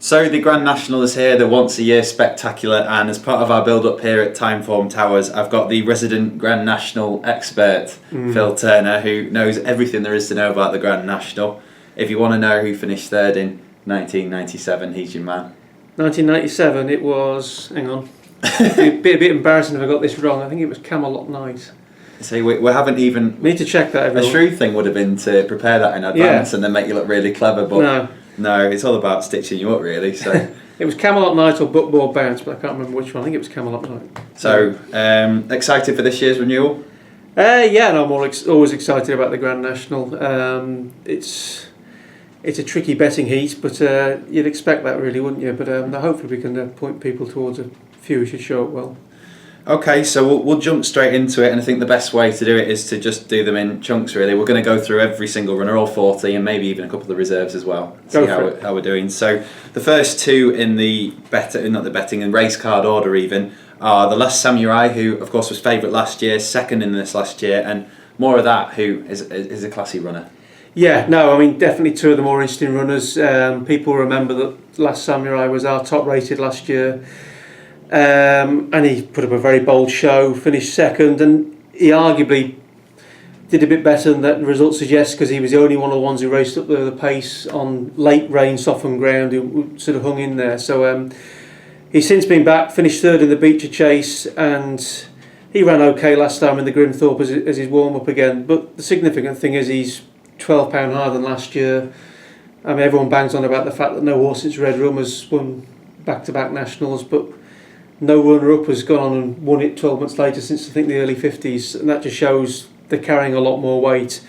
So the Grand National is here, the once a year spectacular, and as part of our build up here at Timeform Towers, I've got the resident Grand National expert, Phil Turner, who knows everything there is to know about the Grand National. If you want to know who finished third in 1997, he's your man. 1997, it was, hang on, it'd be a bit embarrassing if I got this wrong. I think it was Camelot Night. See, we haven't even... We need to check that, everyone. A shrewd thing would have been to prepare that in advance and then make you look really clever, but no, it's all about stitching you up, really. So it was Camelot Night or Buckboard Bounce, but I can't remember which one. I think it was Camelot Night. So, excited for this year's renewal? Yeah, and I'm always excited about the Grand National. It's a tricky betting heat, but you'd expect that, really, wouldn't you? But hopefully we can point people towards a few who should show up well. Okay, so we'll jump straight into it, and I think the best way to do it is to just do them in chunks, really. We're going to go through every single runner, all 40, and maybe even a couple of reserves as well, see how we're doing. So the first two in the in race card order even, are the Last Samurai, who of course was favourite last year, second in this last year, and More of That, who is a classy runner. Yeah, no, I mean, definitely two of the more interesting runners. People remember that Last Samurai was our top rated last year. And he put up a very bold show, finished second, and he arguably did a bit better than that the result suggests, because he was the only one of the ones who raced up the pace on late rain, softened ground, who sort of hung in there. So he's since been back, finished third in the Beecher Chase, and he ran okay last time in the Grimthorpe as his warm-up again. But the significant thing is he's £12 higher than last year. I mean, everyone bangs on about the fact that no horse since Red Rum has won back-to-back nationals, but no runner-up has gone on and won it 12 months later since I think the early 50s, and that just shows they're carrying a lot more weight.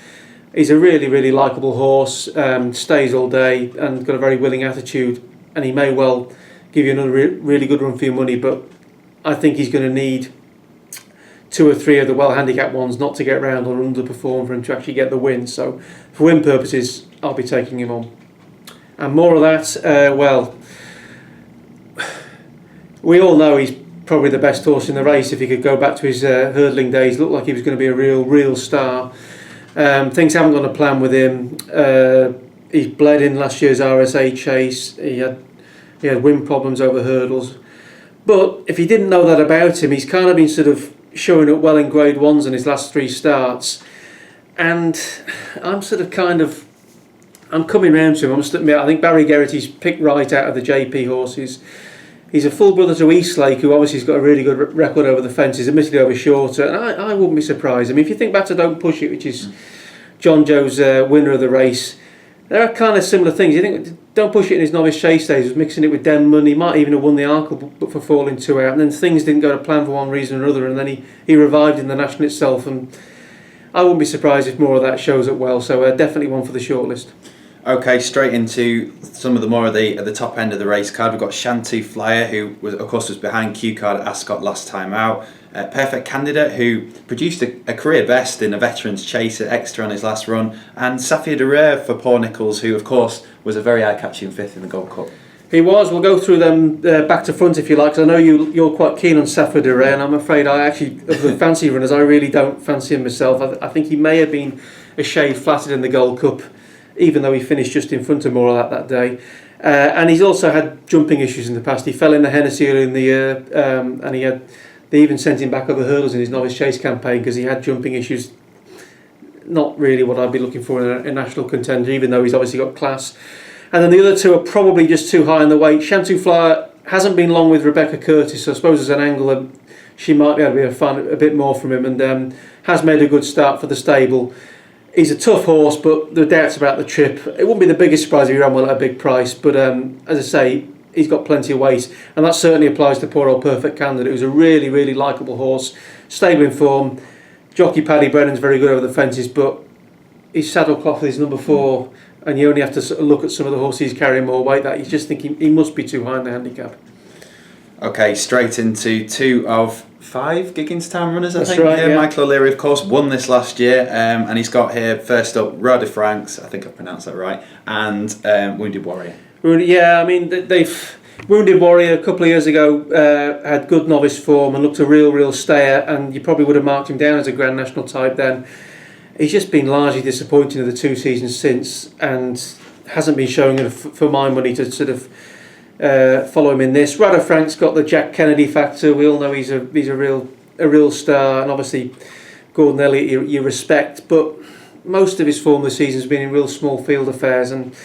He's a really, really likeable horse, stays all day and got a very willing attitude, and he may well give you another really good run for your money, but I think he's going to need two or three of the well-handicapped ones not to get round or underperform for him to actually get the win. So for win purposes, I'll be taking him on. And More of That, well, we all know he's probably the best horse in the race. If he could go back to his hurdling days, looked like he was going to be a real star. Things haven't gone to plan with him. He bled in last year's RSA chase. He had wind problems over hurdles. But if you didn't know that about him, he's kind of been sort of showing up well in Grade 1s in his last three starts. And I'm coming round to him. I must admit, I think Barry Geraghty's picked right out of the JP horses. He's a full brother to Eastlake, who obviously has got a really good record over the fences, admittedly over shorter, and I wouldn't be surprised. I mean, if you think back to Don't Push It, which is John Joe's winner of the race, there are kind of similar things. You think Don't Push It in his novice chase days was mixing it with Denman. He might even have won the Arkle, but for falling two out, and then things didn't go to plan for one reason or another, and then he revived in the National itself, and I wouldn't be surprised if More of That shows up well, so definitely one for the shortlist. Okay, straight into some of the more at the top end of the race card. We've got Shantou Flyer, who was behind Q Card at Ascot last time out. Perfect Candidate, who produced a career best in a veterans chase at Exeter on his last run, and Safia de Rere for Paul Nichols, who of course was a very eye-catching fifth in the Gold Cup. He was. We'll go through them back to front if you like, because I know you're quite keen on Safia de Rere, and I'm afraid of the fancy runners, I really don't fancy him myself. I think he may have been a shade flattered in the Gold Cup, even though he finished just in front of More of That day. And he's also had jumping issues in the past. He fell in the Hennessy earlier in the year, and they even sent him back over hurdles in his novice chase campaign because he had jumping issues. Not really what I'd be looking for in a national contender, even though he's obviously got class. And then the other two are probably just too high in the weight. Shantou Flyer hasn't been long with Rebecca Curtis, so I suppose there's an angle that she might be able to be a bit more from him, and has made a good start for the stable. He's a tough horse, but the doubts about the trip. It wouldn't be the biggest surprise if he ran well at a big price, but as I say, he's got plenty of weight, and that certainly applies to poor old Perfect Candidate, who's a really, really likeable horse, stable in form. Jockey Paddy Brennan's very good over the fences, but his saddlecloth is number 4, and you only have to sort of look at some of the horses carrying more weight. That you just think he must be too high in the handicap. Okay, straight into 2 of 5 Gigginstown runners, I think. Right, yeah. Michael O'Leary, of course, won this last year, and he's got here first up Roi de France, I think I pronounced that right, and Wounded Warrior. Yeah, I mean, they've Wounded Warrior a couple of years ago had good novice form and looked a real stayer, and you probably would have marked him down as a Grand National type then. He's just been largely disappointing in the 2 seasons since, and hasn't been showing enough for my money to sort of follow him in this. Rado Frank's got the Jack Kennedy factor. We all know he's a real star, and obviously Gordon Elliott you respect, but most of his form this season has been in real small field affairs, and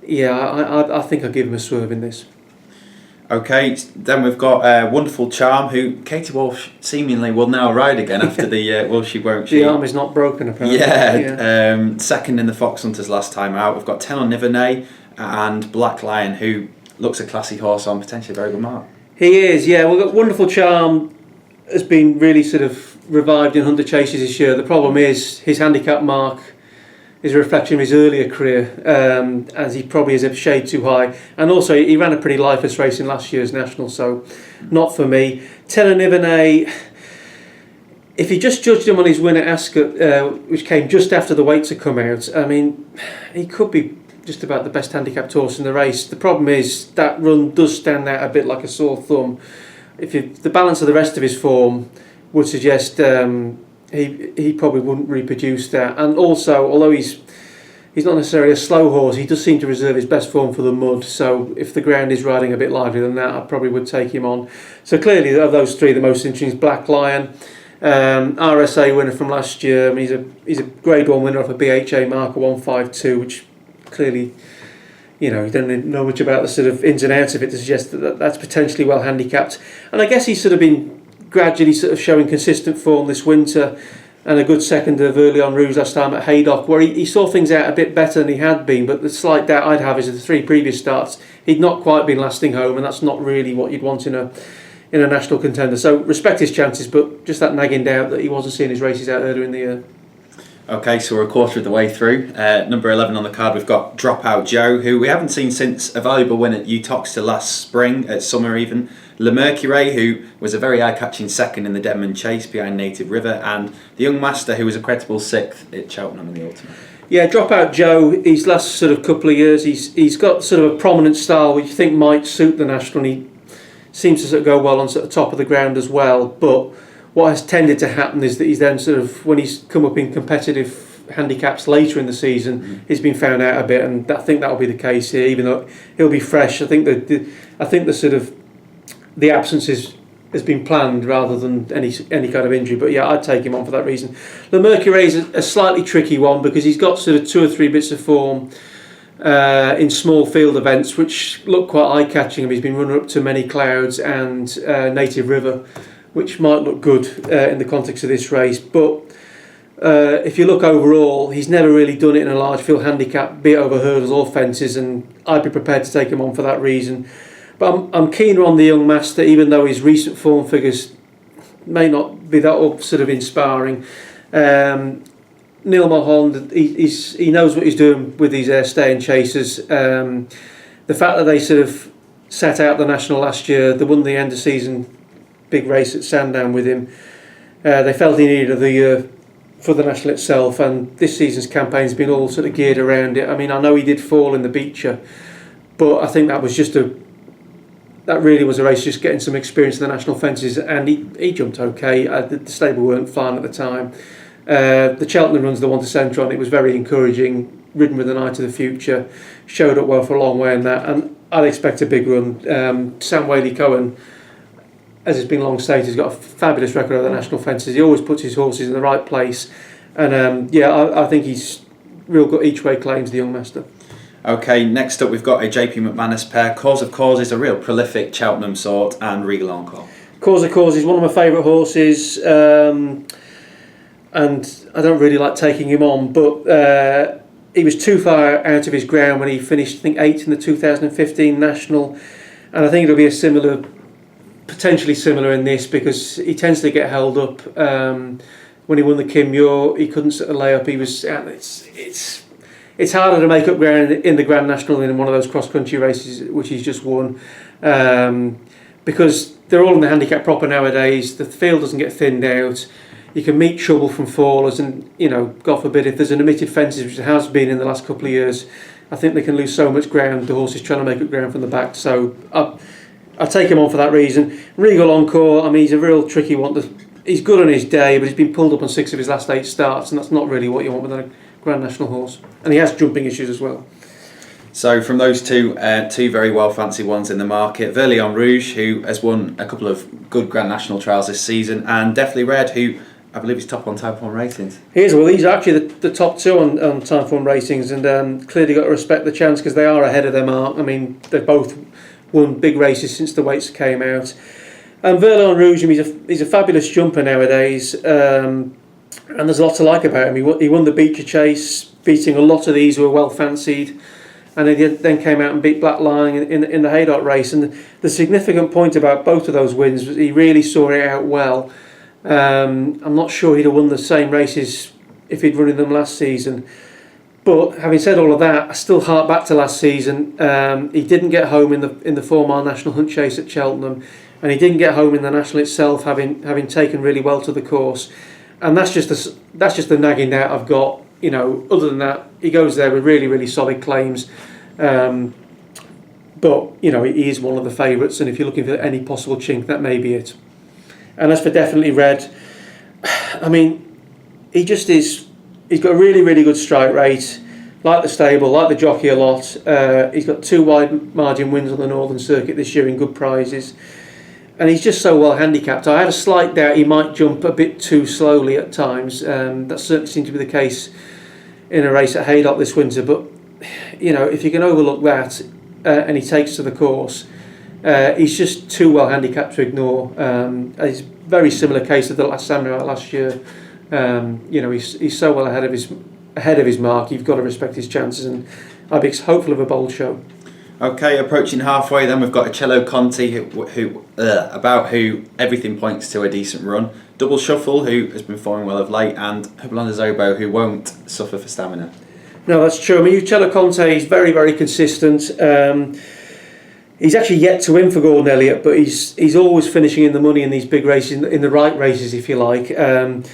I think I'll give him a swerve in this. Okay, then we've got Wonderful Charm, who Katie Walsh seemingly will now ride again after the Will She Won't She. The arm is not broken apparently. Second in the Fox Hunters last time out. We've got Tenor Nivernais and Black Lion, who looks a classy horse on potentially a very good mark. He is, yeah. Well, Wonderful Charm has been really sort of revived in Hunter Chases this year. The problem is his handicap mark is a reflection of his earlier career, as he probably is a shade too high. And also, he ran a pretty lifeless race in last year's National, so not for me. Tenor Nivernais, if you just judged him on his win at Ascot, which came just after the weights had come out, I mean, he could be just about the best handicapped horse in the race. The problem is that run does stand out a bit like a sore thumb. The balance of the rest of his form would suggest he probably wouldn't reproduce that. And also, although he's not necessarily a slow horse, he does seem to reserve his best form for the mud. So if the ground is riding a bit livelier than that, I probably would take him on. So clearly, of those three, the most interesting is Black Lion. RSA winner from last year. I mean, he's a Grade 1 winner off a BHA marker 152, which clearly, you don't know much about the sort of ins and outs of it to suggest that that's potentially well handicapped. And I guess he's sort of been gradually sort of showing consistent form this winter, and a good second of Early on Rouge last time at Haydock, where he saw things out a bit better than he had been. But the slight doubt I'd have is the three previous starts he'd not quite been lasting home, and that's not really what you'd want in a national contender. So respect his chances, but just that nagging doubt that he wasn't seeing his races out earlier in the year. Okay, so we're a quarter of the way through. Number 11 on the card, we've got Dropout Joe, who we haven't seen since a valuable win at Utoxeter last spring, at summer even. Le Mercure, who was a very eye-catching second in the Denman Chase behind Native River, and the Young Master, who was a creditable sixth at Cheltenham in the Ultimate. Yeah, Dropout Joe, his last sort of couple of years, he's got sort of a prominent style which you think might suit the National, and he seems to sort of go well on sort of top of the ground as well. But what has tended to happen is that he's then sort of, when he's come up in competitive handicaps later in the season, he's been found out a bit, and I think that'll be the case here. Even though he'll be fresh, I think the sort of the absence has been planned rather than any kind of injury. But yeah, I'd take him on for that reason. Le Mercure is a slightly tricky one because he's got sort of two or three bits of form in small field events which look quite eye-catching. He's been runner up to Many Clouds and Native River, which might look good in the context of this race. But if you look overall, he's never really done it in a large field handicap, be it over hurdles or fences, and I'd be prepared to take him on for that reason. But I'm keener on the Young Master, even though his recent form figures may not be that sort of inspiring. Neil Mulholland, he knows what he's doing with these staying chasers. The fact that they sort of sat out the National last year, they won the end of season big race at Sandown with him. They felt he needed the year for the National itself, and this season's campaign's been all sort of geared around it. I mean, I know he did fall in the Beecher, but I think that was that really was a race just getting some experience in the national fences, and he jumped okay. The stable weren't flying at the time. The Cheltenham run's the one to centre on. It was very encouraging, ridden with an eye to the future, showed up well for a long way in that, and I'd expect a big run. Sam Whaley-Cohen, as has been long stated, has got a fabulous record of the national fences. He always puts his horses in the right place, and I think he's real good each way claims, the Young Master. Okay, next up we've got a JP McManus pair. Cause of Causes, a real prolific Cheltenham sort, and Regal Encore. Cause of Causes, one of my favourite horses, and I don't really like taking him on, but he was too far out of his ground when he finished, I think, 8th in the 2015 National, and I think it'll be potentially similar in this, because he tends to get held up. When he won the Kim Muir, he couldn't sort of lay up. He was it's harder to make up ground in the Grand National than in one of those cross-country races which he's just won, because they're all in the handicap proper nowadays. The field doesn't get thinned out. You can meet trouble from fallers, and God forbid, if there's an omitted fences, which there has been in the last couple of years, I think they can lose so much ground. The horse is trying to make up ground from the back, so I'll take him on for that reason. Regal Encore, I mean, he's a real tricky one. He's good on his day, but he's been pulled up on 6 of his last 8 starts, and that's not really what you want with a Grand National horse. And he has jumping issues as well. So from those two very well fancied ones in the market, Verlion Rouge, who has won a couple of good Grand National trials this season, and Deathly Red, who I believe is top on Timeform ratings. He is. Well, these are actually the top two on Timeform ratings, and clearly got to respect the chance because they are ahead of their mark. I mean, they've both won big races since the weights came out. And Verlion Rouge, he's a fabulous jumper nowadays, and there's a lot to like about him. He won the Beecher Chase, beating a lot of these who were well fancied, and he then came out and beat Black Lion in the Haydock race. And the significant point about both of those wins was he really saw it out well. I'm not sure he'd have won the same races if he'd run in them last season. But having said all of that, I still hark back to last season. He didn't get home in the 4 mile National Hunt Chase at Cheltenham, and he didn't get home in the National itself, having taken really well to the course. And that's just the nagging doubt I've got. You know, other than that, he goes there with really, really solid claims. But you know, he is one of the favourites, and if you're looking for any possible chink, that may be it. And as for Definitely Red, I mean, he just is. He's got a really, really good strike rate. Like the stable, like the jockey a lot. He's got 2 wide margin wins on the Northern Circuit this year in good prizes. And he's just so well handicapped. I had a slight doubt he might jump a bit too slowly at times. That certainly seemed to be the case in a race at Haydock this winter. But, you know, if you can overlook that and he takes to the course, he's just too well handicapped to ignore. It's a very similar case to the last Samurai last year. You know, he's so well ahead of his mark. You've got to respect his chances, and I'd be hopeful of a bold show. Okay, approaching halfway, then we've got Cello Conti, who everything points to a decent run. Double Shuffle, who has been performing well of late, and Hublanda Zobo, who won't suffer for stamina. No, that's true. I mean, Cello Conte is very, very consistent. He's actually yet to win for Gordon Elliott, but he's always finishing in the money in these big races, in the right races, if you like. And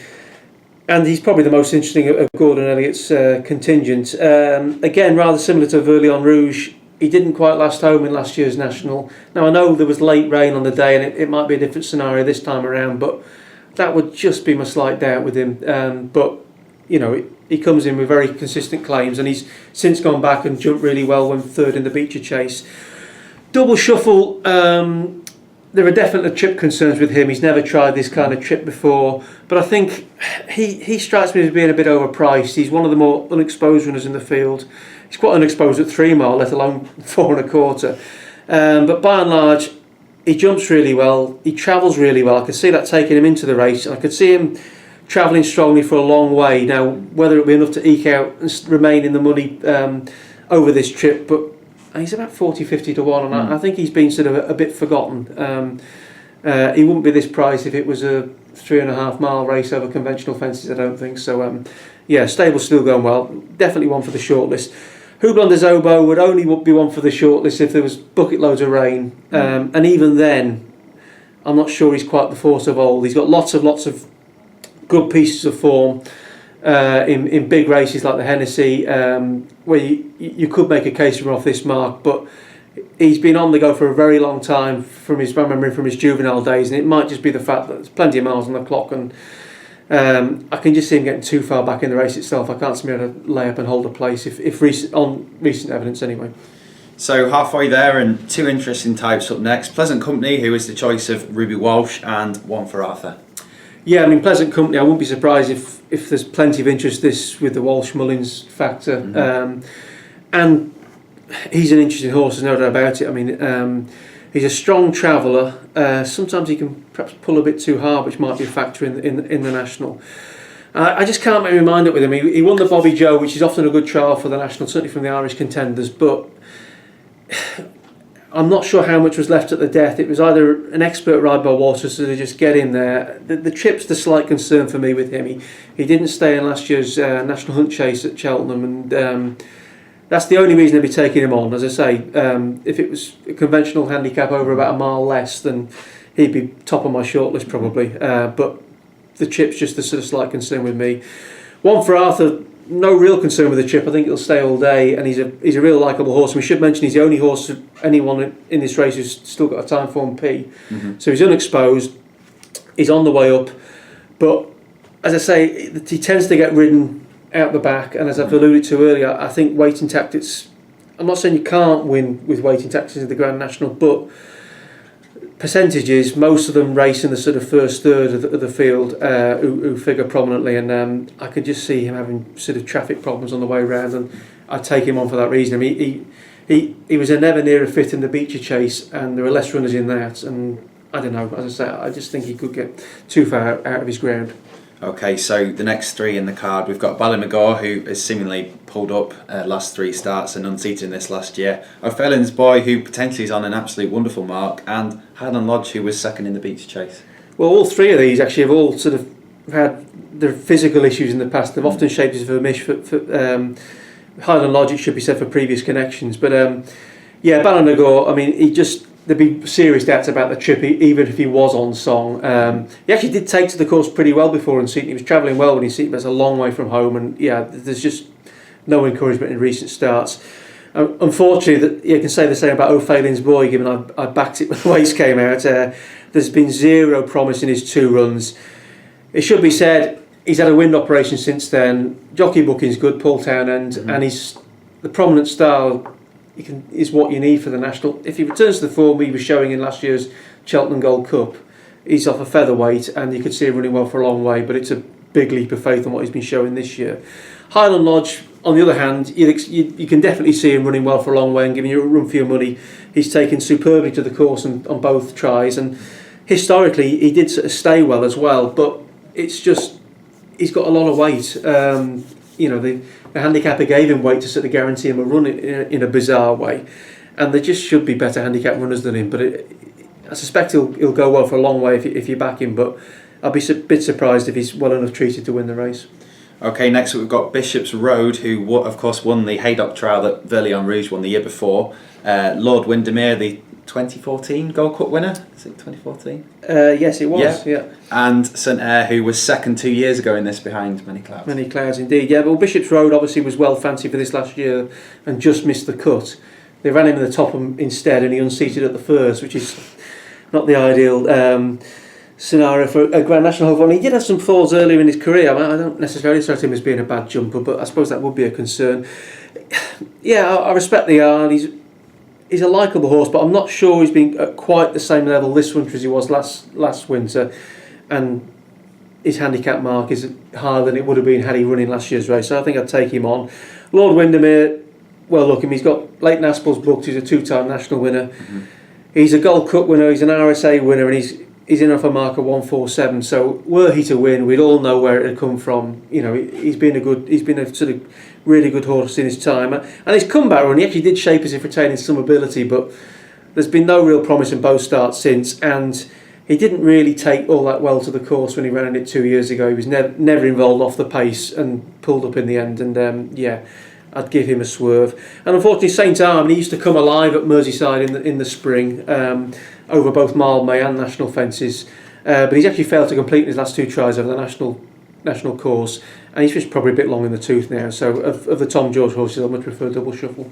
he's probably the most interesting of Gordon Elliott's contingent. Again, rather similar to Verlion Rouge, he didn't quite last home in last year's National. Now, I know there was late rain on the day, and it might be a different scenario this time around, but that would just be my slight doubt with him. But, you know, he comes in with very consistent claims, and he's since gone back and jumped really well when third in the Beecher Chase. Double Shuffle, there are definitely trip concerns with him. He's never tried this kind of trip before, but I think he strikes me as being a bit overpriced. He's one of the more unexposed runners in the field. He's quite unexposed at 3 mile, let alone 4 1/4. But by and large, he jumps really well. He travels really well. I could see that taking him into the race, and I could see him travelling strongly for a long way. Now, whether it'll be enough to eke out and remain in the money over this trip, but he's about 40-50 to 1, and I think he's been sort of a bit forgotten. He wouldn't be this priced if it was a 3.5 mile race over conventional fences, I don't think. So, yeah, stable's still going well. Definitely one for the shortlist. Hublanda Zobo would only be one for the shortlist if there was bucket loads of rain. And even then, I'm not sure he's quite the force of old. He's got lots of good pieces of form. In big races like the Hennessy, where you could make a case for him off this mark, but he's been on the go for a very long time from his juvenile days, and it might just be the fact that there's plenty of miles on the clock, and I can just see him getting too far back in the race itself. I can't see him able to lay up and hold a place on recent evidence anyway. So halfway there, and 2 interesting types up next. Pleasant Company, who is the choice of Ruby Walsh, and One for Arthur. Yeah, I mean, Pleasant Company, I wouldn't be surprised if there's plenty of interest with the Walsh-Mullins factor. And he's an interesting horse, there's no doubt about it. I mean, he's a strong traveller. Sometimes he can perhaps pull a bit too hard, which might be a factor in the National. I just can't make my mind up with him. He won the Bobby Joe, which is often a good trial for the National, certainly from the Irish contenders, but I'm not sure how much was left at the death. It was either an expert ride by Waters to just get in there. The trip's the slight concern for me with him. He didn't stay in last year's National Hunt Chase at Cheltenham, and that's the only reason I'd be taking him on. As I say, if it was a conventional handicap over about a mile less, then he'd be top of my shortlist probably. But the trip's just the sort of slight concern with me. One for Arthur, no real concern with the trip. I think it'll stay all day, and he's a real likeable horse. And we should mention he's the only horse of anyone in this race who's still got a Timeform P. So he's unexposed. He's on the way up, but as I say, he tends to get ridden out the back. And as I've alluded to earlier, I think waiting tactics I'm not saying you can't win with waiting taxes in the Grand National, but percentages, most of them race in the sort of first third of the field who figure prominently, and I could just see him having sort of traffic problems on the way around, and I'd take him on for that reason. I mean, he was a never near a fit in the Beecher Chase, and there were less runners in that, and I don't know, as I say, I just think he could get too far out of his ground. Okay, so the next three in the card, we've got Ballymagor, who has seemingly pulled up last three starts and unseated in this last year. O'Fellin's Boy, who potentially is on an absolute wonderful mark, and Highland Lodge, who was second in the Beach Chase. Well, all three of these actually have all sort of had their physical issues in the past. They've often shaped as a mish for Highland Lodge, it should be said, for previous connections. But yeah, Ballymagor, I mean, there'd be serious doubts about the trip, even if he was on song. He actually did take to the course pretty well before unseating. He was travelling well when he seated, but it's a long way from home, and yeah, there's just no encouragement in recent starts. Unfortunately, you can say the same about O'Fellin's Boy, given I backed it when the weights came out. There's been zero promise in his 2 runs. It should be said, he's had a wind operation since then. Jockey booking's good, Paul Townend, and the prominent style is what you need for the National. If he returns to the form he was showing in last year's Cheltenham Gold Cup, he's off a featherweight, and you could see him running well for a long way, but it's a big leap of faith on what he's been showing this year. Highland Lodge, on the other hand, you can definitely see him running well for a long way and giving you a run for your money. He's taken superbly to the course on both tries, and historically he did sort of stay well as well, but it's just he's got a lot of weight. The handicapper gave him weight to sort of guarantee him a run in a bizarre way, and there just should be better handicap runners than him, but I suspect he'll go well for a long way if you back him, but I'll be a bit surprised if he's well enough treated to win the race. Okay, next we've got Bishop's Road, who of course won the Haydock Trial that Verlion Rouge won the year before. Lord Windermere, the 2014 Gold Cup winner. Is it 2014? Yes, it was. Yeah. And St Eyre, who was second 2 years ago in this behind Many Clouds. Many Clouds, indeed. Yeah, well, Bishop's Road obviously was well fancied for this last year and just missed the cut. They ran him in the top instead, and he unseated at the first, which is not the ideal scenario for a Grand National, hopefully. He did have some falls earlier in his career. I don't necessarily cite him as being a bad jumper, but I suppose that would be a concern. Yeah, I respect the yarn. He's a likeable horse, but I'm not sure he's been at quite the same level this winter as he was last winter, and his handicap mark is higher than it would have been had he run in last year's race, so I think I'd take him on. Lord Windermere, well, look, he's got Leighton Aspel's booked. He's a 2-time national winner. He's a Gold Cup winner, he's an RSA winner, and he's in off a mark of 147. So were he to win, we'd all know where it had come from. You know, he's been a sort of really good horse in his time, and his comeback run, he actually did shape as if retaining some ability, but there's been no real promise in both starts since, and he didn't really take all that well to the course when he ran in it 2 years ago. He was never involved off the pace and pulled up in the end, and yeah, I'd give him a swerve. And unfortunately, St Armand, he used to come alive at Merseyside in the spring over both Mildmay and national fences, but he's actually failed to complete his last 2 tries over the national course, and he's just probably a bit long in the tooth now. So of the Tom George horses, I much prefer Double Shuffle.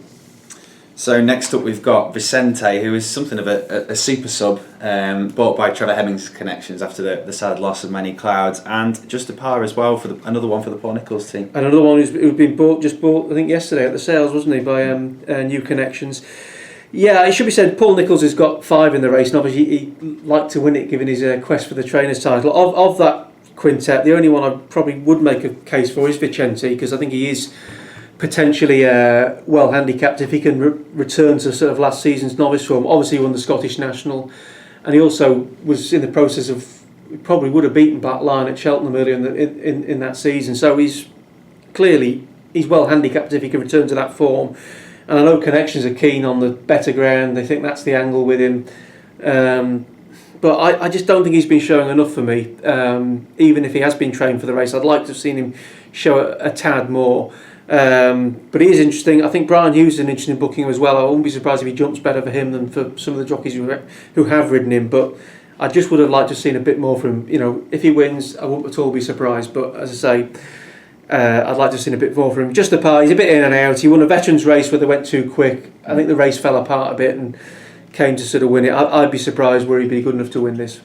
So next up we've got Vicente, who is something of a super sub, bought by Trevor Hemmings Connections after the sad loss of Many Clouds, and just a par as well for another one for the Paul Nichols team. And another one who's been bought I think yesterday at the sales, wasn't he, by New Connections. Yeah, it should be said, Paul Nichols has got 5 in the race, and obviously he'd like to win it given his quest for the trainer's title. Of that quintet, the only one I probably would make a case for is Vicente, because I think he is potentially well handicapped if he can return to sort of last season's novice form. Obviously he won the Scottish National, and he also was in the process of, probably would have beaten Black Lion at Cheltenham earlier in that season, so he's well handicapped if he can return to that form. And I know Connections are keen on the better ground, they think that's the angle with him, but I just don't think he's been showing enough for me. Even if he has been trained for the race, I'd like to have seen him show a tad more. But he is interesting. I think Brian Hughes is an interesting booking as well. I wouldn't be surprised if he jumps better for him than for some of the jockeys who have ridden him, but I just would have liked to have seen a bit more from him. You know, if he wins, I wouldn't at all be surprised, but as I say, I'd like to have seen a bit more from him. Just a part, he's a bit in and out. He won a veterans race where they went too quick. I think the race fell apart a bit and came to sort of win it. I'd be surprised where he'd be good enough to win this.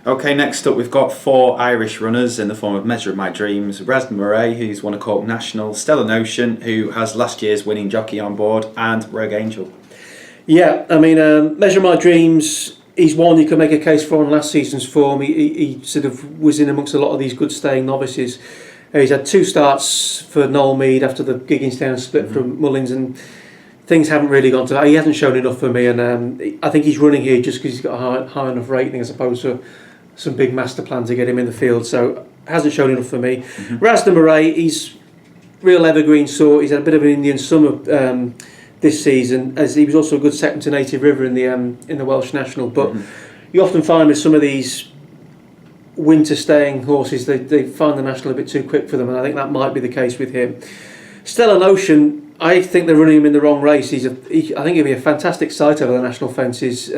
Okay, next up we've got 4 Irish runners in the form of Measure of My Dreams, Raz Murray, who's won a Cork National, Stellar Notion, who has last year's winning Jockey on board, and Rogue Angel. Yeah, I mean, Measure My Dreams, he's one you can make a case for on last season's form. He sort of was in amongst a lot of these good staying novices. He's had 2 starts for Noel Mead after the Gigginstown split from Mullins, and things haven't really gone to that. He hasn't shown enough for me, and I think he's running here just because he's got a high enough rating as opposed to some big master plan to get him in the field. So hasn't shown enough for me. Razda Murray, he's real evergreen sort. He's had a bit of an Indian summer this season, as he was also a good second to Native River in the Welsh National. But you often find with some of these winter staying horses, they find the National a bit too quick for them, and I think that might be the case with him. Stellar Notion, I think they're running him in the wrong race. I think he'll be a fantastic sight over the national fences.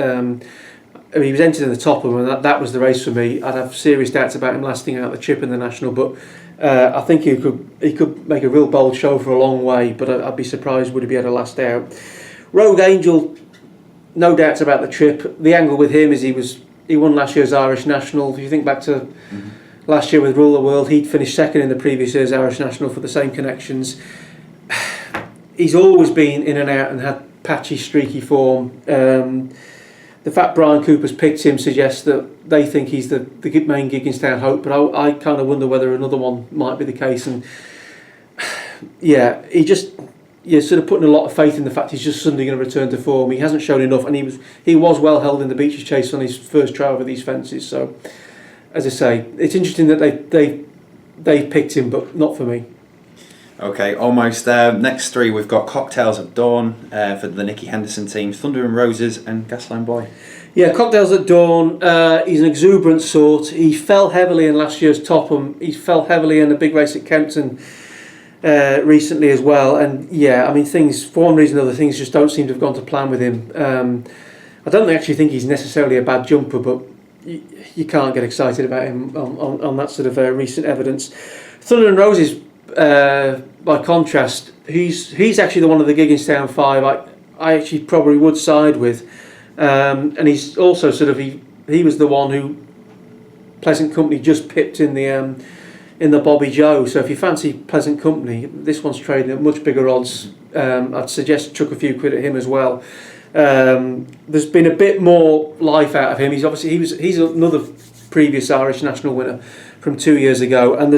I mean, he was entered in the top of them, and that was the race for me. I'd have serious doubts about him lasting out the trip in the national, but I think he could make a real bold show for a long way. But I'd be surprised would he be able to last out. Rogue Angel, no doubts about the trip. The angle with him is he won last year's Irish National. If you think back to last year with Rule the World, he'd finished second in the previous year's Irish National for the same connections. He's always been in and out and had patchy, streaky form. The fact Brian Cooper's picked him suggests that they think he's the main Gigginstown hope, but I kind of wonder whether another one might be the case. And yeah, you're sort of putting a lot of faith in the fact he's just suddenly going to return to form. He hasn't shown enough, and he was well held in the Beaches Chase on his first trial over these fences. So, as I say, it's interesting that they picked him, but not for me. Okay, almost there. Next 3 we've got Cocktails at Dawn for the Nicky Henderson team, Thunder and Roses and Gasline Boy. Yeah, Cocktails at Dawn, he's an exuberant sort. He fell heavily in last year's Topham. He fell heavily in a big race at Kempton recently as well. And yeah, I mean, things, for one reason or other, things just don't seem to have gone to plan with him. I don't actually think he's necessarily a bad jumper, but you can't get excited about him on that sort of recent evidence. Thunder and Roses, by contrast, he's actually the one of the Gigginstown 5 I actually probably would side with, and he's also sort of he was the one who Pleasant Company just pipped in the Bobby Joe. So if you fancy Pleasant Company, this one's trading at much bigger odds. I'd suggest chuck a few quid at him as well. There's been a bit more life out of him. He's another previous Irish National winner from 2 years ago, and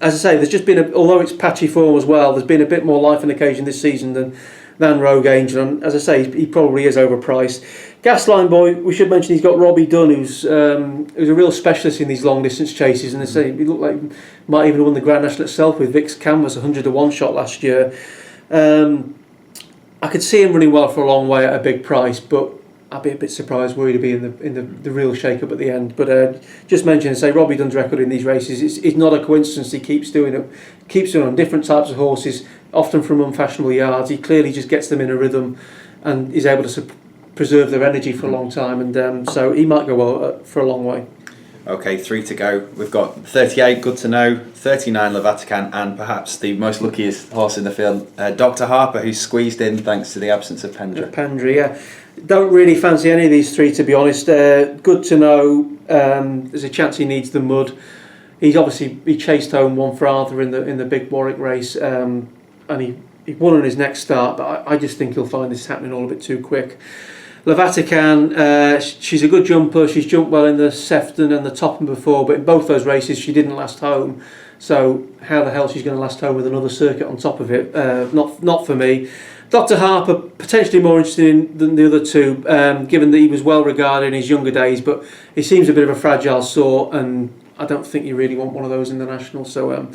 as I say, there's just been although it's patchy form as well, there's been a bit more life and occasion this season than Rogue Angel, and as I say, he probably is overpriced. Gasline Boy, we should mention he's got Robbie Dunn, who's a real specialist in these long distance chases, and they say he looked like he might even have won the Grand National itself with Vic's Canvas 100 to 1 shot last year. I could see him running well for a long way at a big price, but I'd be a bit surprised were he to be in the real shake-up at the end. But just mention and say Robbie Dunn's record in these races, it's not a coincidence. He keeps doing it on different types of horses, often from unfashionable yards. He clearly just gets them in a rhythm and is able to preserve their energy for a long time, and so he might go well for a long way. Okay, 3 to go. We've got 38, Good to Know, 39, Le Vatican, and perhaps the most luckiest horse in the field, Dr. Harper, who's squeezed in thanks to the absence of Pendra. Pendra, yeah. Don't really fancy any of these 3, to be honest. Good to Know, there's a chance he needs the mud. He chased home one for Arthur in the big Warwick race, and he won on his next start, but I just think he'll find this happening all a bit too quick. Le Vatican, she's a good jumper. She's jumped well in the Sefton and the Topham before, but in both those races she didn't last home. So how the hell she's going to last home with another circuit on top of it? Not for me. Dr. Harper, potentially more interesting than the other 2, given that he was well regarded in his younger days, but he seems a bit of a fragile sort, and I don't think you really want one of those in the National, so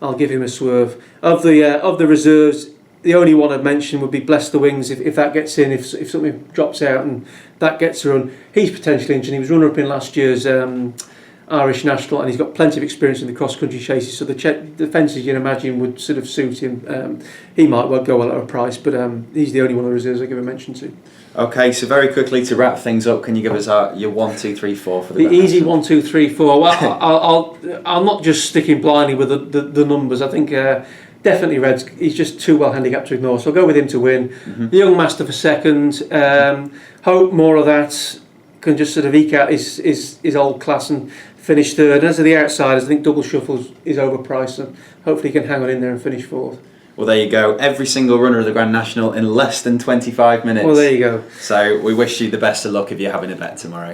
I'll give him a swerve. Of the reserves, the only one I'd mention would be Bless the Wings. If that gets in, if something drops out and that gets a run, he's potentially interesting. He was runner-up in last year's Irish National, and he's got plenty of experience in the cross-country chases, so the fences you'd imagine would sort of suit him. He might well go well at a price, but he's the only one of the reserves I give a mention to. Okay, so very quickly to wrap things up, can you give us your 1, 2, 3, 4 for the easy 1, 2, 3, 4? Well, I'll not just sticking blindly with the numbers. I think definitely Red's. He's just too well handicapped to ignore, so I'll go with him to win. The Young Master for second. Hope more of that. can just sort of eke out his old class and finish third. And as for the outsiders, I think Double Shuffles is overpriced, and hopefully he can hang on in there and finish fourth. Well, there you go. Every single runner of the Grand National in less than 25 minutes. Well, there you go. So we wish you the best of luck if you're having a bet tomorrow.